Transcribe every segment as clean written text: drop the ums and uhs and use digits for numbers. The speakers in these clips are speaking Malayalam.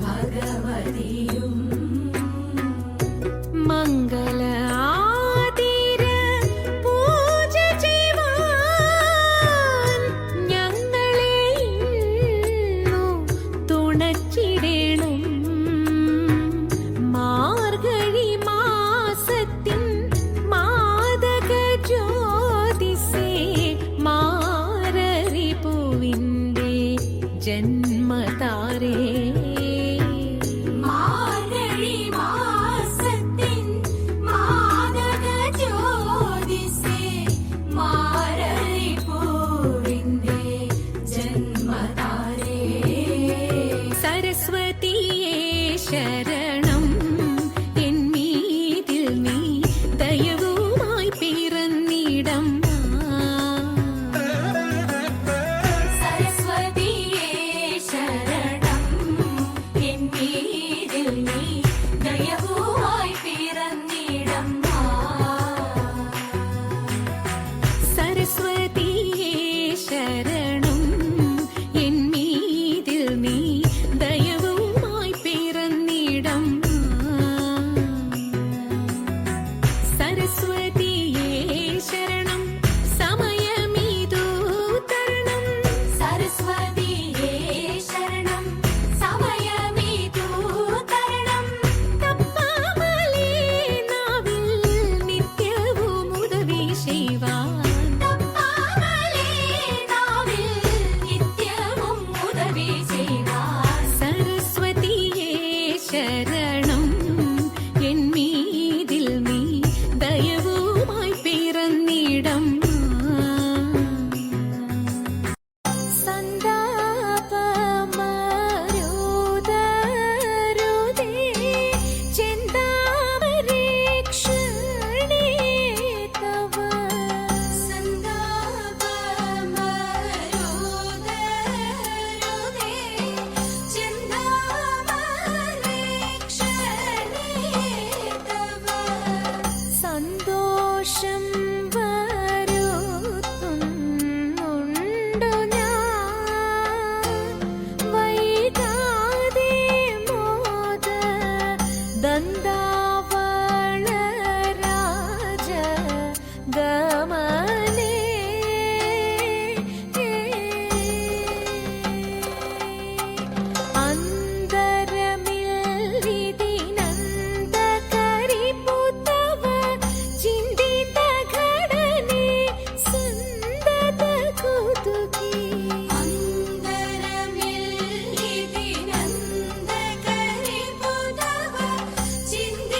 ഭഗവതിയും മംഗള ആതിര പൂജ ചെയ്യുവാൻ ഞങ്ങളെ ഇന്നു തുണച്ചിടണം. മാർഗഴി മാസത്തിൻ മാദക ജ്യോതിസേ മാരരി പൂവിന്റെ ജന്മതാരേ സരസ്വതിയേ ശരണം എന്നീതിൽ നീ ദയവുമായി പിറന്നിടം. സരസ്വതിയേ ശരണം എന്നീതിൽ നീ ദയവുമായി പിറന്നിടം. സരസ്വതിയേ ശരണം എന്നീതിൽ നീ ദയവുമായി പിറന്നിടം. സരസ്വതിയേ ശരണം സമയമിതു തരണം. സരസ്വതിയേ ശരണം സമയമിതു തരണം. തപ്പാമലേ നാവിൽ നിത്യവും ഉദവി ചെയ്യുവാൻ. തപ്പാമലേ നാവിൽ നിത്യവും ഉദവി ചെയ്യുവാൻ. സരസ്വതിയേ ശരണം എന്നീതിൽ നീ ദയവുമായി പിറന്നിടം. സന്താപമരുതരുതേ ചിന്താമരീക്ഷണേ തവ. സന്താപമരുതരുതേ ചിന്താമരീക്ഷണേ തവ. സന്തോഷം വരുത്തുന്നുണ്ടു ഞാൻ വൈകാതെ മോദ ദന്താവള രാജ ഗമനേ. അന്തരമില്ലിതിനന്തകരിപ്പുതവ ചിന്തിത ഘടനേ സന്തത കുതുകി. അന്തരമില്ലിതിനന്തകരിപ്പുതവ ചിന്തിത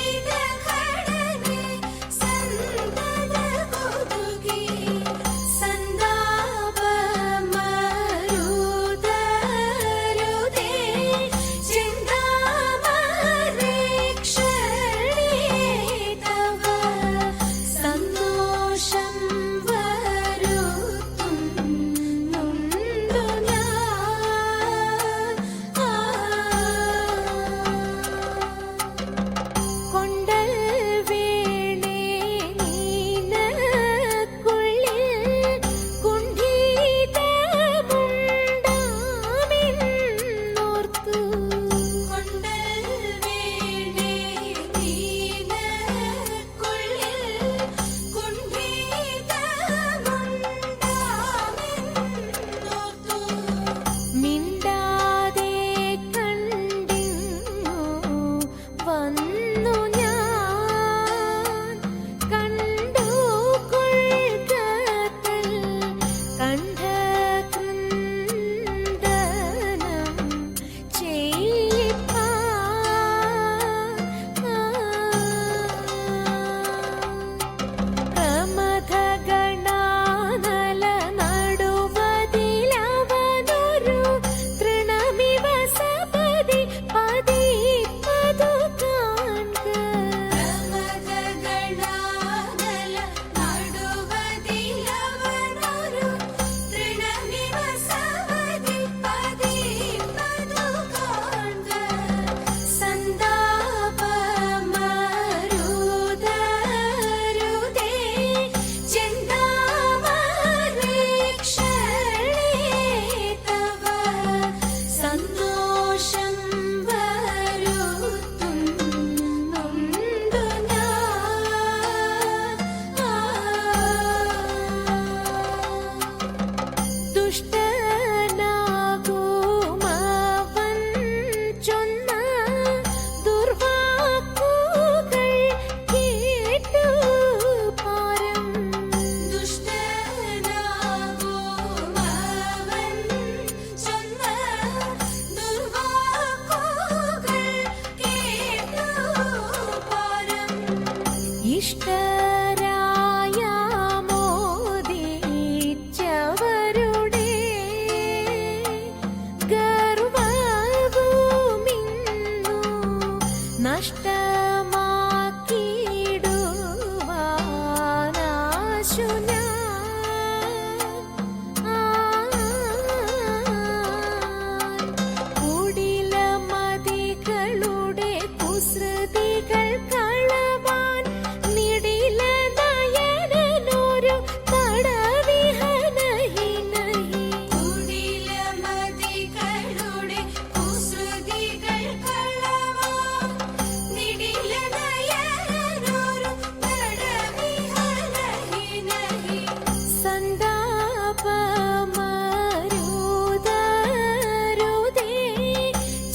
ഇഷ്ടരായ മോദിച്ചവരുടെ ഗർവവുമിന്നു നഷ്ടമാക്കിയിടുവാനാശു ഞാൻ. കുടിലമതികളുടെ കുസൃതികൾ കളവാൻ നിടില നയനനൊരു തടവിഹനഹി നഹി. കുടിലമതികളുടെ കുസൃതികൾ കളവാൻ നിടില നയനനൊരു തടവിഹനഹി നഹി. സന്താപമരുതരുതേ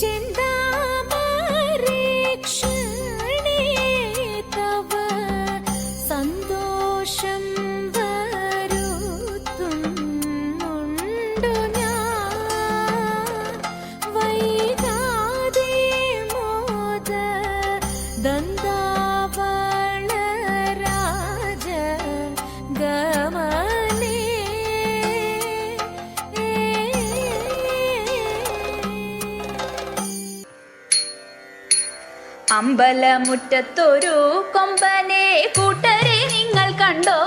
ചിന്താമരീക്ഷണേ തവ സന്തോഷം വരുത്തുന്നുണ്ടു ഞാൻ. വൈകാതെ മോദ ദന്താവള രാജ ഗമനേ. അമ്പലമുറ്റത്തൊരു കൊമ്പനെ കൂട്ടരെ നിങ്ങൾ കണ്ടോ?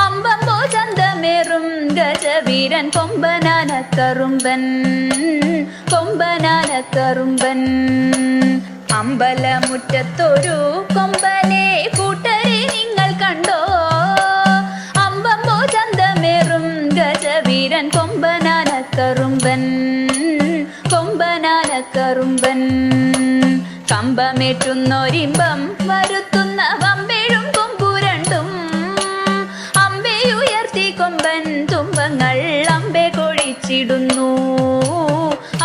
അമ്പമ്പോ ചന്തമേറും ഗജവീരൻ കൊമ്പനാനക്കറുമ്പൻ, കൊമ്പനാനക്കറുമ്പൻ. അമ്പലമുറ്റത്തൊരു കൊമ്പനെ കൂട്ടരെ നിങ്ങൾ കണ്ടോ? അമ്പമ്പോ ചന്തമേറും ഗജവീരൻ കൊമ്പനാനക്കറുമ്പൻ, കൊമ്പനാനക്കറുമ്പൻ. കമ്പമേറ്റുന്നൊരിമ്പം വരുത്തുന്ന വമ്പേഴും കൊമ്പുരണ്ടും അമ്പയുയർത്തി കൊമ്പൻ തുമ്പങ്ങൾ അമ്പെ കൊഴിച്ചിടുന്നു,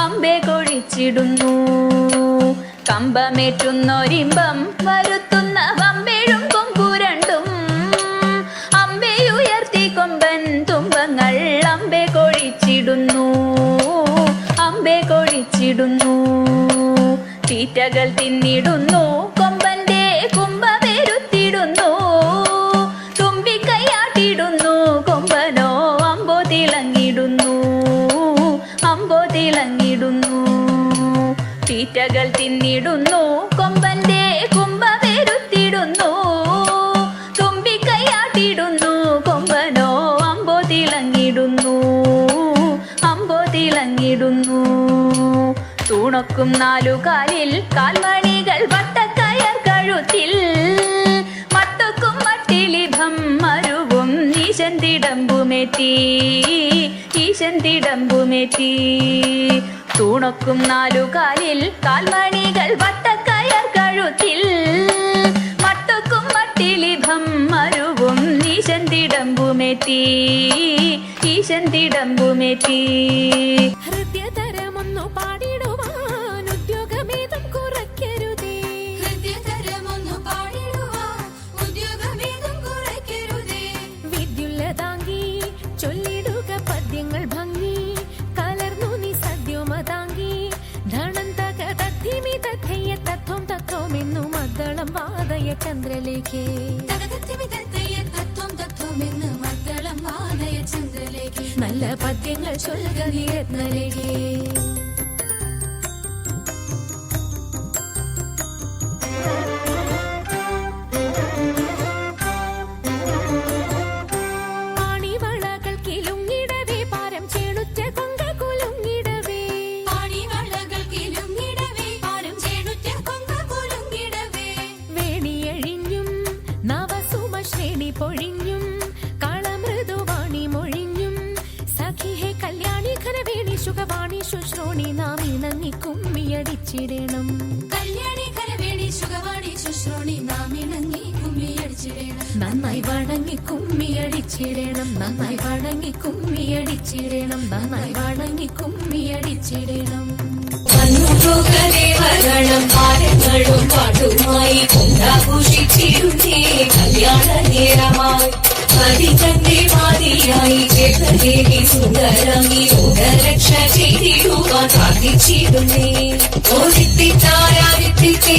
അമ്പെ കൊഴിച്ചിടുന്നു. കമ്പമേറ്റുന്നൊരിമ്പം വരുത്തുന്ന വമ്പേഴും കൊമ്പുരണ്ടും അമ്പയുയർത്തി കൊമ്പൻ തുമ്പങ്ങൾ അമ്പെ കൊഴിച്ചിടുന്നു, അമ്പെ കൊഴിച്ചിടുന്നു. തീറ്റകൾ തിന്നിടുന്നു കൊമ്പന്റെ കുംഭമേരുത്തിടുന്നു, തുമ്പിക്കൈയാട്ടിടുന്നു കൊമ്പനോ അമ്പോ തിളങ്ങിടുന്നു, അമ്പോ തിളങ്ങിടുന്നു. തീറ്റകൾ തിന്നിടുന്നു കൊമ്പന്റെ കുംഭമേരുത്തിടുന്നു, തുമ്പിക്കൈയാട്ടിടുന്നു കൊമ്പനോ അമ്പോ തിളങ്ങിടുന്നു, അമ്പോ തിളങ്ങിടുന്നു. തൂണൊക്കും നാലുകാലിൽ കാൽമണികൾ വട്ടക്കയർ കഴുത്തിൽ മട്ടൊക്കും മട്ടിലിഭം മരുവും ഈശന്തിടമ്പുമേറ്റി, ഈശന്തിടമ്പുമേറ്റി. തൂണൊക്കും നാലുകാലിൽ കാൽമണികൾ വട്ടക്കയർ കഴുത്തിൽ മട്ടൊക്കും മട്ടിലിഭം മരുവും ഈശന്തിടമ്പുമേറ്റി, ഈശന്തിടമ്പുമേറ്റി. ഹൃദയതരമൊന്നു പാടിടുവാൻ ഉദ്യോഗമേതും കുറയ്ക്കരുതേ. ഹൃദയതരമൊന്നു പാടിടുവാൻ ഉദ്യോഗമേതും കുറയ്ക്കരുതേ. വിദ്യുല്ലതാങ്കി ചൊല്ലിടുക പദ്യങ്ങൾ ഭംഗി കലർന്നു നീ സദ്യോമതാങ്കി. ധണന്തക തദ്ധിമി തഥയ്യ തത്വം തത്വമെന്നു മദ്ദളം വാദയ ചന്ദ്രലേഖേ. തകതത്തിമിതത്തയ്യ തത്വം തത്വമെന്ന് മദ്ദളം വാദയ ചന്ദ്രലേഖേ. നല്ല പദ്യങ്ങൾ ചൊല്ലുക നീ രത്നലേഖേ. പാണിവളകൾ കിലുങ്ങിടവേ പാരം ചേണുറ്റ കൊങ്ക കുലുങ്ങിടവേ. പാണിവളകൾ കിലുങ്ങിടവേ പാരം ചേണുറ്റ കൊങ്ക കുലുങ്ങിടവേ. വേണിയഴിഞ്ഞും നവസുമ ശ്രേണി പൊഴിഞ്ഞും കളമൃദുവാണി മൊഴിഞ്ഞും സഖിഹേ കല്യാണി ഘനവേണി സുഖവാണി ശുശ്രോണി നാം ഇണങ്ങി കുമ്മിയടിച്ചിടണം. കല്യാണി കരവേണി സുഖവാണി ശുശ്രോണി നാം ഇണങ്ങി കുമ്മിയടിച്ചിടണം. നന്നായി വണങ്ങി കുമ്മിയടിച്ചിടണം, നന്നായി വണങ്ങി കുമ്മിയടിച്ചിടണം, നന്നായി വണങ്ങി കുമ്മിയടിച്ചിടണം. ദേവഗണം താരങ്ങളും പാട്ടുമായി കൊണ്ടാഘോഷിച്ചിരുന്നേ കല്യാണ നേരമായി. അതിതന്റെ വാദിയായി ജഗദേവി സുന്ദരമി യോഗരക്ഷ ചെയ്തിടുവാൻ സാധിച്ചിരുന്നേ. ഓരിത്തിത്താരാരിത്തിത്തേ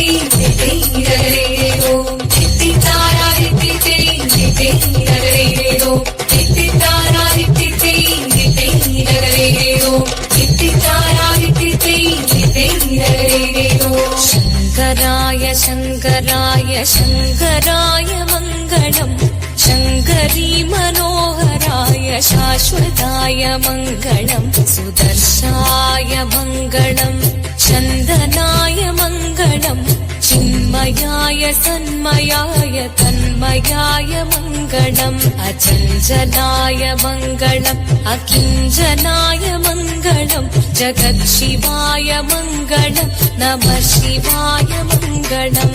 शङ्कराय शङ्कराय शङ्कराय मङ्गलम् शङ्करी मनोहराय शाश्वताय मङ्गलम् सुदर्शाय मङ्गलम् चन्दनाय मङ्गलम् चिन्मयाय सन्मयाय तन्मयाय मङ्गलम् अचञ्चलाय मङ्गलम् अकिञ्चनाय मङ्गलम् जगत्शिवाय मङ्गलम् नमः शिवाय मङ्गलम्